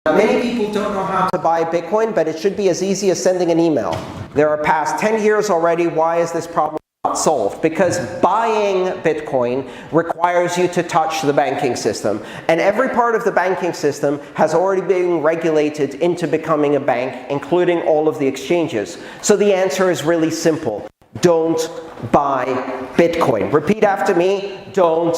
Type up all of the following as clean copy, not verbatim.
Many people don't know how to buy Bitcoin, but it should be as easy as sending an email. There are past 10 years already. Why is this problem not solved? Because buying Bitcoin requires you to touch the banking system. And every part of the banking system has already been regulated into becoming a bank, including all of the exchanges. So the answer is really simple. Don't buy Bitcoin. Repeat after me. Don't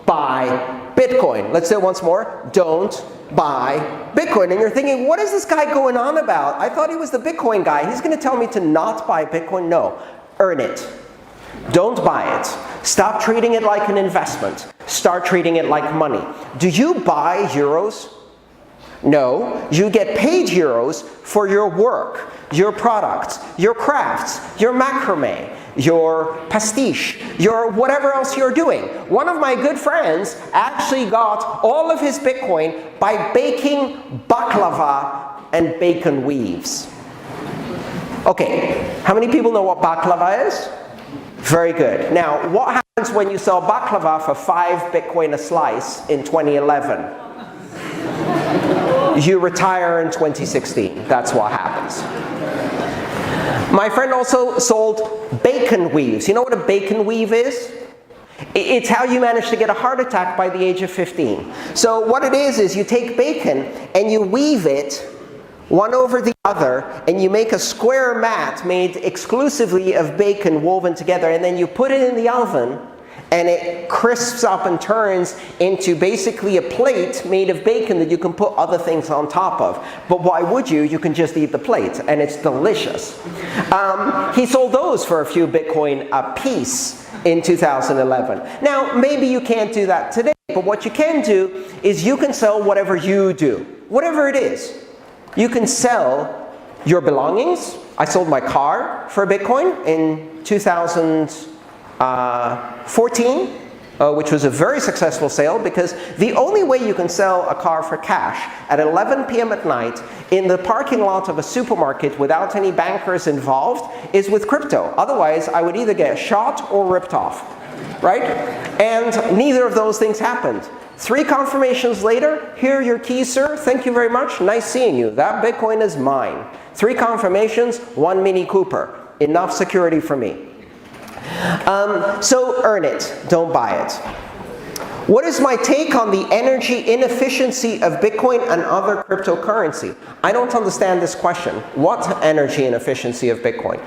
buy Bitcoin. Let's do it once more. Don't buy Bitcoin. And you're thinking, what is this guy going on about? I thought he was the Bitcoin guy. He's going to tell me to not buy Bitcoin? No. Earn it. Don't buy it. Stop treating it like an investment. Start treating it like money. Do you buy euros? No. You get paid euros for your work, your products, your crafts, your macrame, your pastiche, your whatever else you're doing. One of my good friends actually got all of his Bitcoin by baking baklava and bacon weaves. Okay, how many people know what baklava is? Very good. Now, what happens when you sell baklava for 5 Bitcoin a slice in 2011? You retire in 2016. That's what happens. My friend also sold bacon weaves. You know what a bacon weave is? It's how you manage to get a heart attack by the age of 15. So what it is you take bacon and you weave it one over the other, and you make a square mat made exclusively of bacon woven together, and then you put it in the oven, and it crisps up and turns into basically a plate made of bacon that you can put other things on top of. But why would you? You can just eat the plate, and it's delicious. He sold those for a few Bitcoin a piece in 2011. Now, maybe you can't do that today, but what you can do is you can sell whatever you do, whatever it is. You can sell your belongings. I sold my car for Bitcoin in 2014, which was a very successful sale, because the only way you can sell a car for cash at 11 p.m. at night in the parking lot of a supermarket without any bankers involved is with crypto. Otherwise, I would either get shot or ripped off, right? And neither of those things happened. 3 confirmations later, here are your keys, sir. Thank you very much. Nice seeing you. That Bitcoin is mine. 3 confirmations, 1 Mini Cooper. Enough security for me. So earn it. Don't buy it. What is my take on the energy inefficiency of Bitcoin and other cryptocurrency? I don't understand this question. What energy inefficiency of Bitcoin?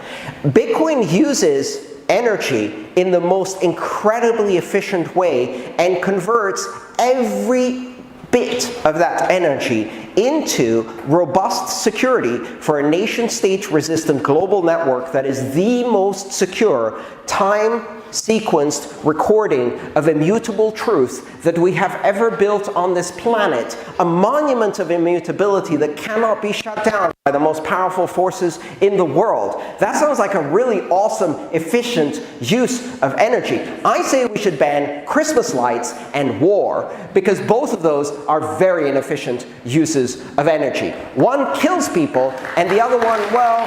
Bitcoin uses energy in the most incredibly efficient way and converts every bit of that energy into robust security for a nation-state resistant global network that is the most secure time-sequenced recording of immutable truth that we have ever built on this planet, a monument of immutability that cannot be shut down by the most powerful forces in the world. That sounds like a really awesome, efficient use of energy. I say we should ban Christmas lights and war, because both of those are very inefficient uses of energy. One kills people, and the other one, well,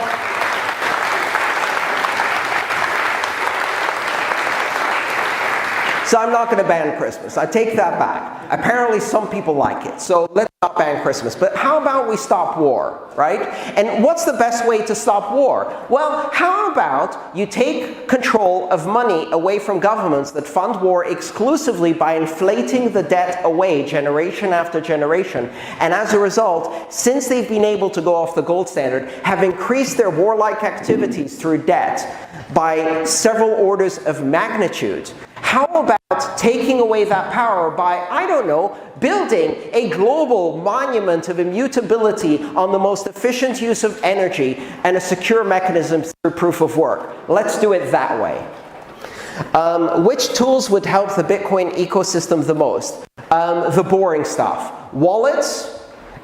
so I'm not going to ban Christmas. I take that back. Apparently some people like it, so let's not ban Christmas. But how about we stop war, right? And what's the best way to stop war? Well, how about you take control of money away from governments that fund war exclusively by inflating the debt away generation after generation, and as a result, since they've been able to go off the gold standard, have increased their warlike activities through debt by several orders of magnitude. How about taking away that power by, I don't know, building a global monument of immutability on the most efficient use of energy and a secure mechanism through proof of work? Let's do it that way. Which tools would help the Bitcoin ecosystem the most? The boring stuff. Wallets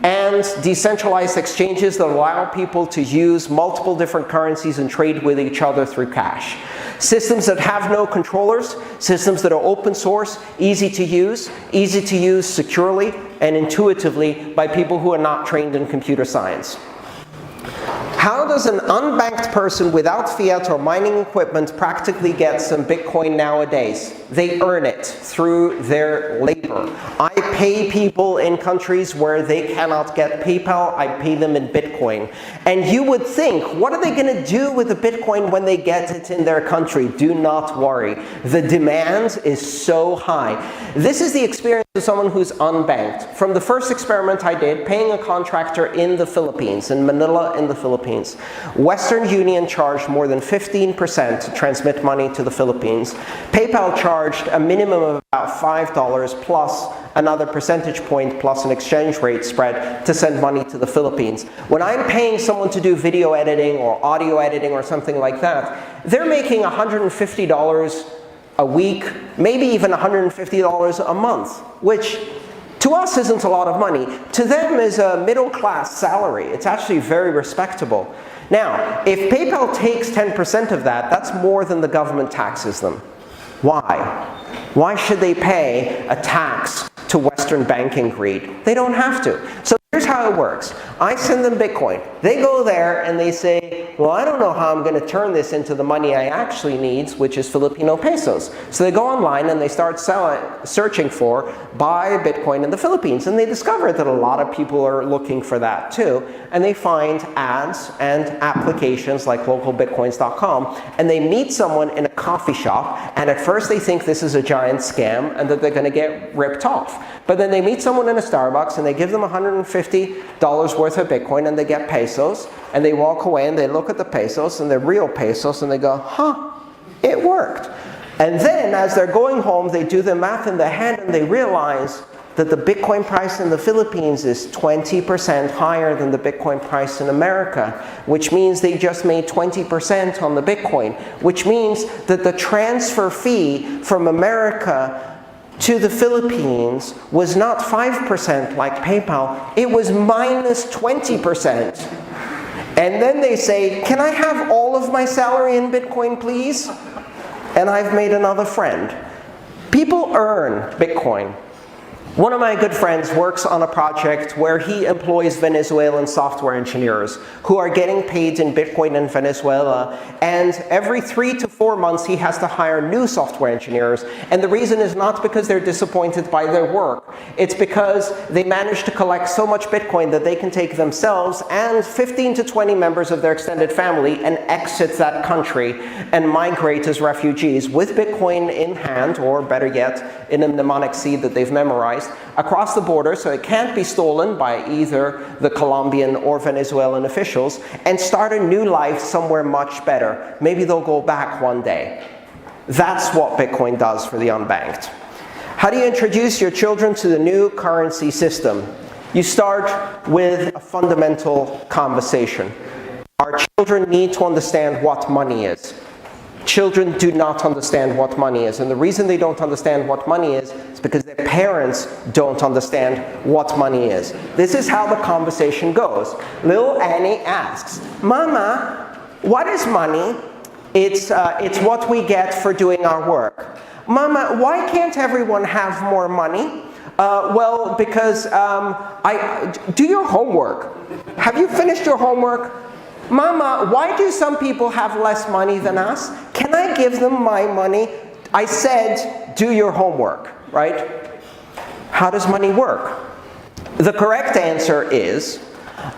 and decentralized exchanges that allow people to use multiple different currencies and trade with each other through cash. Systems that have no controllers, systems that are open source, easy to use securely and intuitively by people who are not trained in computer science. How does an unbanked person without fiat or mining equipment practically get some Bitcoin nowadays? They earn it through their labor. I pay people in countries where they cannot get PayPal, I pay them in Bitcoin. And you would think, what are they going to do with the Bitcoin when they get it in their country? Do not worry. The demand is so high. This is the experience of someone who's unbanked. From the first experiment I did, paying a contractor in the Philippines, in Manila in the Philippines, Western Union charged more than 15% to transmit money to the Philippines. PayPal charged a minimum of about $5 plus another percentage point plus an exchange rate spread to send money to the Philippines. When I'm paying someone to do video editing or audio editing or something like that, they're making $150 a week, maybe even $150 a month, which to us isn't a lot of money. To them is a middle-class salary. It's actually very respectable. Now, if PayPal takes 10% of that, that's more than the government taxes them. Why? Why should they pay a tax to Western banking greed? They don't have to. So here's how it works. I send them Bitcoin. They go there and they say, well, I don't know how I'm going to turn this into the money I actually need, which is Filipino pesos. So they go online and they start searching for buy Bitcoin in the Philippines. And they discover that a lot of people are looking for that too. And they find ads and applications like localbitcoins.com. And they meet someone in a coffee shop. And at first they think this is a giant scam and that they're going to get ripped off. But then they meet someone in a Starbucks and they give them $150 worth of Bitcoin and they get pesos. And they walk away and they look at the pesos and they're real pesos and they go, huh, it worked. And then as they're going home, they do the math in their head and they realize that the Bitcoin price in the Philippines is 20% higher than the Bitcoin price in America, which means they just made 20% on the Bitcoin, which means that the transfer fee from America to the Philippines was not 5% like PayPal, it was minus 20%. And then they say, can I have all of my salary in Bitcoin, please? And I've made another friend. People earn Bitcoin. One of my good friends works on a project where he employs Venezuelan software engineers who are getting paid in Bitcoin in Venezuela, and every 3 to 4 months he has to hire new software engineers. And the reason is not because they're disappointed by their work. It's because they managed to collect so much Bitcoin that they can take themselves and 15 to 20 members of their extended family and exit that country and migrate as refugees with Bitcoin in hand, or better yet, in a mnemonic seed that they've memorized, across the border so it can't be stolen by either the Colombian or Venezuelan officials, and start a new life somewhere much better. Maybe they'll go back one day. That's what Bitcoin does for the unbanked. How do you introduce your children to the new currency system? You start with a fundamental conversation. Our children need to understand what money is. Children do not understand what money is. And the reason they don't understand what money is because their parents don't understand what money is. This is how the conversation goes. Little Annie asks, Mama, what is money? It's what we get for doing our work. Mama, why can't everyone have more money? Well, because do your homework. Have you finished your homework? Mama, why do some people have less money than us? Can I give them my money? I said, do your homework, right? How does money work? The correct answer is,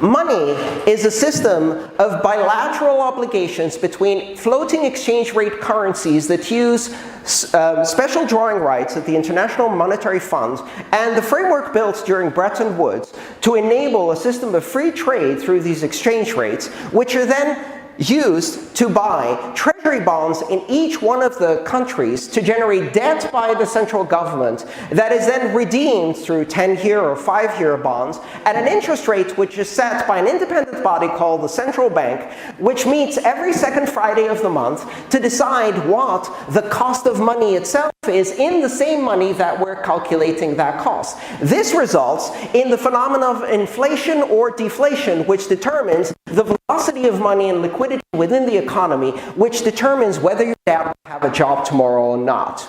money is a system of bilateral obligations between floating exchange rate currencies that use special drawing rights at the International Monetary Fund and the framework built during Bretton Woods to enable a system of free trade through these exchange rates, which are then used to buy treasury bonds in each one of the countries to generate debt by the central government that is then redeemed through 10-year or 5-year bonds at an interest rate which is set by an independent body called the central bank, which meets every second Friday of the month to decide what the cost of money itself is in the same money that we're calculating that cost. This results in the phenomenon of inflation or deflation, which determines the velocity of money and liquidity within the economy, which determines whether you're down to have a job tomorrow or not.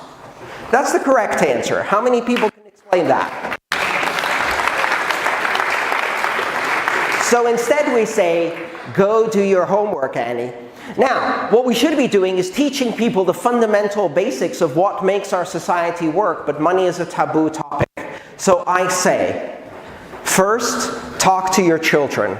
That's the correct answer. How many people can explain that? So instead we say, go do your homework, Annie. Now, what we should be doing is teaching people the fundamental basics of what makes our society work, but money is a taboo topic. So I say, first, talk to your children.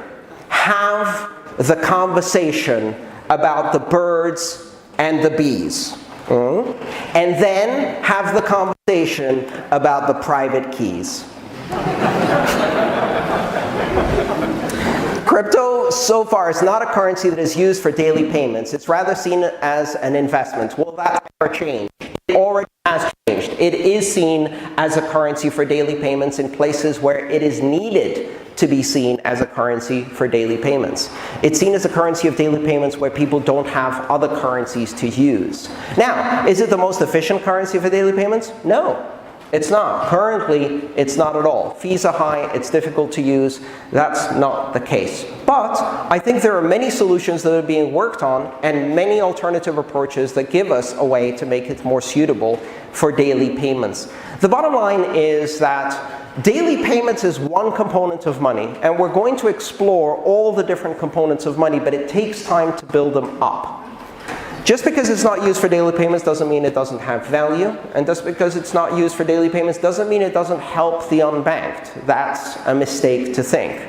Have the conversation about the birds and the bees. And then have the conversation about the private keys. Crypto, so far, is not a currency that is used for daily payments. It's rather seen as an investment. Will that ever change? It already has changed. It is seen as a currency for daily payments in places where it is needed to be seen as a currency for daily payments. It's seen as a currency of daily payments where people don't have other currencies to use. Now, is it the most efficient currency for daily payments? No. It's not. Currently, it's not at all. Fees are high, it's difficult to use. That's not the case. But I think there are many solutions that are being worked on and many alternative approaches that give us a way to make it more suitable for daily payments. The bottom line is that daily payments is one component of money, and we're going to explore all the different components of money, but it takes time to build them up. Just because it's not used for daily payments doesn't mean it doesn't have value, and just because it's not used for daily payments doesn't mean it doesn't help the unbanked. That's a mistake to think.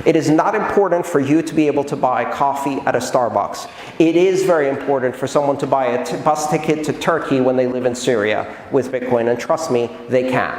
It is not important for you to be able to buy coffee at a Starbucks. It is very important for someone to buy a bus ticket to Turkey when they live in Syria with Bitcoin, and trust me, they can.